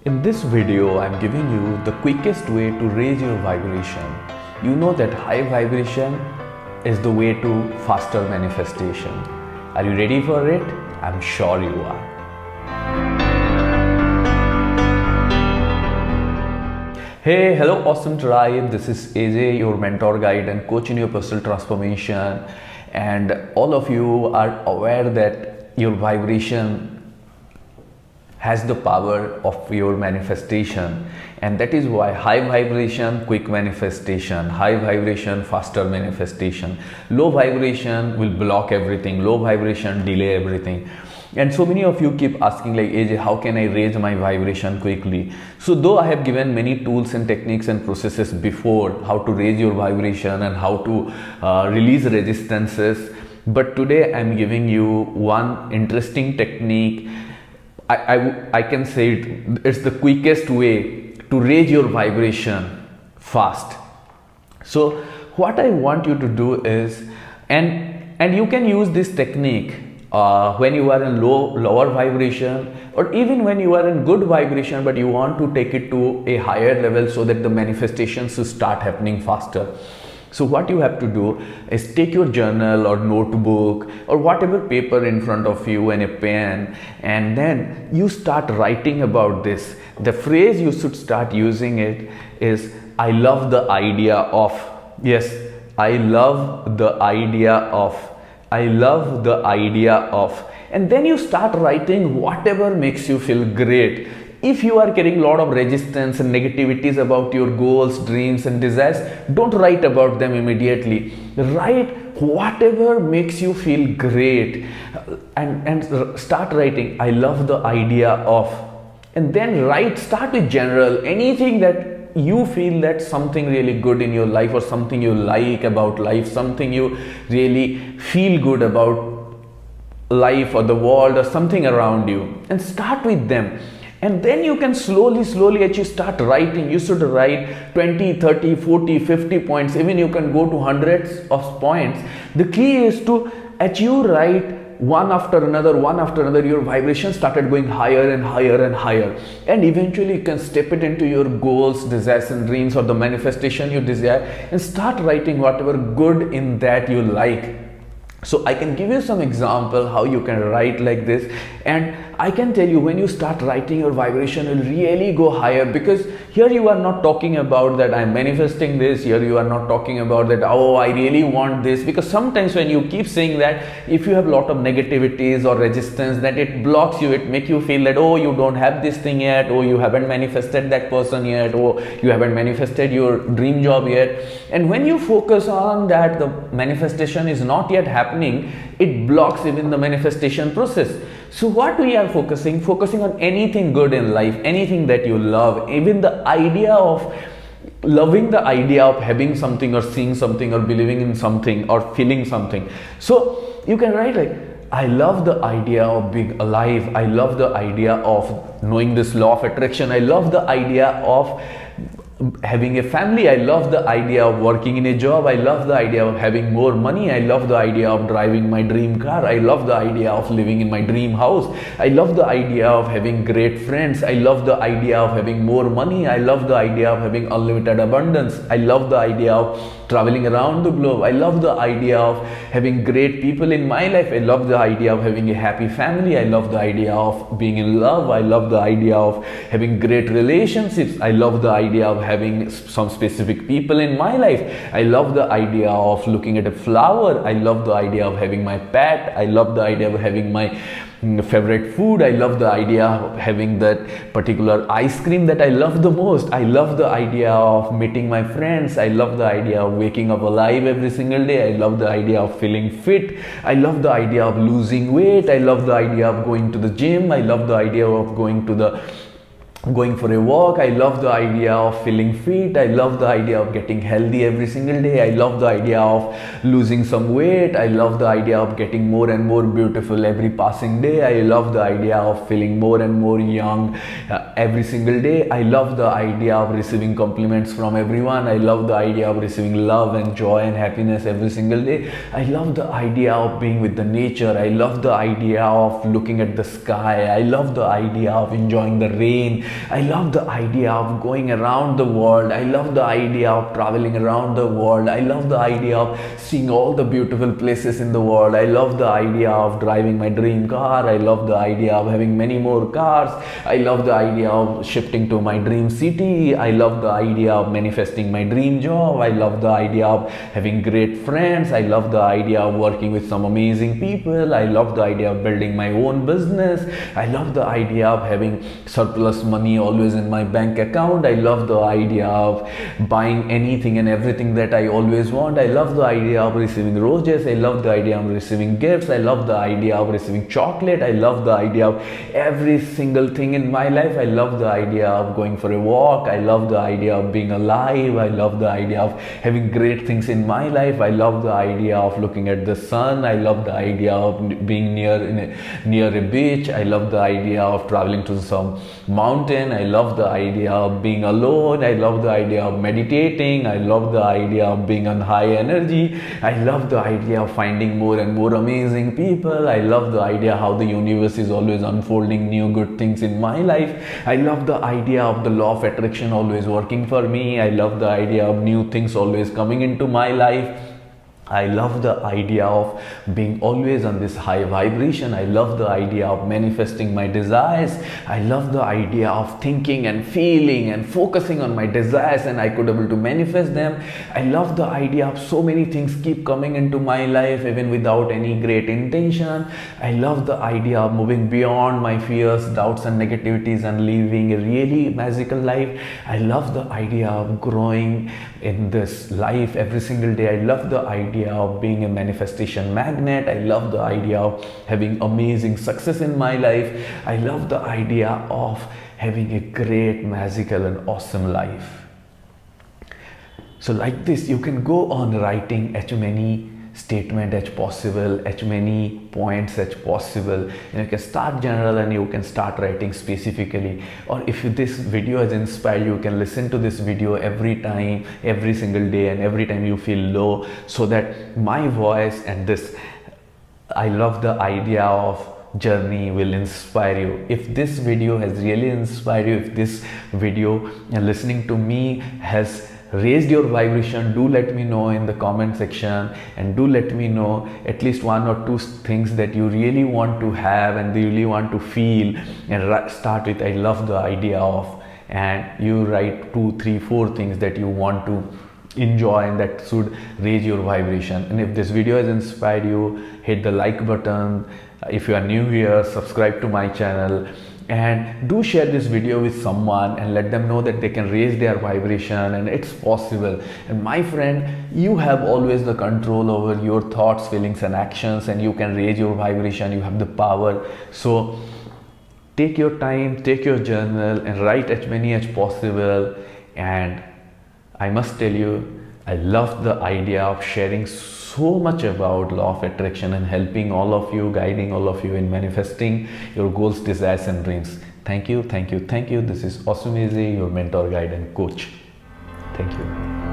In this video, I'm giving you the quickest way to raise your vibration. You know that high vibration is the way to faster manifestation. Are you ready for it? I'm sure you are. Hey, hello awesome tribe. This is AJ, your mentor, guide and coach in your personal transformation. And all of you are aware that your vibration has the power of your manifestation, and that is why high vibration quick manifestation, high vibration faster manifestation, low vibration will block everything, low vibration delay everything. And so many of you keep asking like, AJ, how can I raise my vibration quickly? So though I have given many tools and techniques and processes before how to raise your vibration and how to release resistances, but today I'm giving you one interesting technique. I can say it's the quickest way to raise your vibration fast. So what I want you to do is, and you can use this technique when you are in lower vibration, or even when you are in good vibration but you want to take it to a higher level so that the manifestations will start happening faster. So what you have to do is take your journal or notebook or whatever paper in front of you and a pen, and then you start writing about this. The phrase you should start using it is, I love the idea of, yes, I love the idea of, I love the idea of, and then you start writing whatever makes you feel great. If you are carrying a lot of resistance and negativities about your goals, dreams and desires, don't write about them immediately. Write whatever makes you feel great, and start writing, I love the idea of, and then start with general, anything that you feel that something really good in your life, or something you like about life, something you really feel good about life or the world or something around you, and start with them. And then you can slowly as you start writing, you should write 20, 30, 40, 50 points, even you can go to hundreds of points. The key is to, as you write one after another, your vibration started going higher and higher and higher, and eventually you can step it into your goals, desires and dreams, or the manifestation you desire, and start writing whatever good in that you like. So I can give you some example how you can write like this, and I can tell you, when you start writing, your vibration will really go higher, because here you are not talking about that I'm manifesting this, here you are not talking about that, oh I really want this, because sometimes when you keep saying that, if you have a lot of negativities or resistance, that it blocks you, it makes you feel that, oh you don't have this thing yet, oh you haven't manifested that person yet, oh you haven't manifested your dream job yet. And when you focus on that the manifestation is not yet happening, it blocks even the manifestation process. So what we are focusing on anything good in life, anything that you love, even the idea of loving, the idea of having something or seeing something or believing in something or feeling something. So you can write like, I love the idea of being alive, I love the idea of knowing this law of attraction, I love the idea of having a family, I love the idea of working in a job, I love the idea of having more money, I love the idea of driving my dream car, I love the idea of living in my dream house, I love the idea of having great friends, I love the idea of having more money, I love the idea of having unlimited abundance, I love the idea of traveling around the globe, I love the idea of having great people in my life, I love the idea of having a happy family, I love the idea of being in love, I love the idea of having great relationships, I love the idea of having some specific people in my life, I love the idea of looking at a flower, I love the idea of having my pet, I love the idea of having my favorite food, I love the idea of having that particular ice cream that I love the most, I love the idea of meeting my friends, I love the idea of waking up alive every single day, I love the idea of feeling fit, I love the idea of losing weight, I love the idea of going to the gym, I love the idea of going for a walk, I love the idea of feeling fit, I love the idea of getting healthy every single day, I love the idea of losing some weight, I love the idea of getting more and more beautiful every passing day, I love the idea of feeling more and more young every single day, I love the idea of receiving compliments from everyone, I love the idea of receiving love and joy and happiness every single day, I love the idea of being with the nature, I love the idea of looking at the sky, I love the idea of enjoying the rain, I love the idea of going around the world. I love the idea of traveling around the world. I love the idea of seeing all the beautiful places in the world. I love the idea of driving my dream car. I love the idea of having many more cars. I love the idea of shifting to my dream city. I love the idea of manifesting my dream job. I love the idea of having great friends. I love the idea of working with some amazing people. I love the idea of building my own business. I love the idea of having surplus money always in my bank account. I love the idea of buying anything and everything that I always want. I love the idea of receiving roses. I love the idea of receiving gifts. I love the idea of receiving chocolate. I love the idea of every single thing in my life. I love the idea of going for a walk. I love the idea of being alive. I love the idea of having great things in my life. I love the idea of looking at the sun. I love the idea of being near a beach. I love the idea of traveling to some mountain. I love the idea of being alone. I love the idea of meditating. I love the idea of being on high energy. I love the idea of finding more and more amazing people. I love the idea how the universe is always unfolding new good things in my life. I love the idea of the law of attraction always working for me. I love the idea of new things always coming into my life. I love the idea of being always on this high vibration. I love the idea of manifesting my desires. I love the idea of thinking and feeling and focusing on my desires, and I could able to manifest them. I love the idea of so many things keep coming into my life even without any great intention. I love the idea of moving beyond my fears, doubts and negativities and living a really magical life. I love the idea of growing in this life every single day. I love the idea of being a manifestation magnet. I love the idea of having amazing success in my life. I love the idea of having a great, magical and awesome life. So like this, you can go on writing as many statement as possible, as many points as possible. You can start general and you can start writing specifically. Or if this video has inspired you, you can listen to this video every time, every single day, and every time you feel low, so that my voice and this, I love the idea of journey, will inspire you. If this video has really inspired you, if this video and listening to me has raised your vibration, do let me know in the comment section, and do let me know at least one or two things that you really want to have and really want to feel, and start with I love the idea of, and you write 2, 3, 4 things that you want to enjoy and that should raise your vibration. And if this video has inspired you, hit the like button. If you are new here, subscribe to my channel, and do share this video with someone and let them know that they can raise their vibration and it's possible. And my friend, you have always the control over your thoughts, feelings and actions, and you can raise your vibration. You have the power. So take your time, take your journal and write as many as possible. And I must tell you, I love the idea of sharing so much about law of attraction and helping all of you, guiding all of you in manifesting your goals, desires and dreams. Thank you, thank you, thank you. This is Awesome AJ, your mentor, guide and coach. Thank you.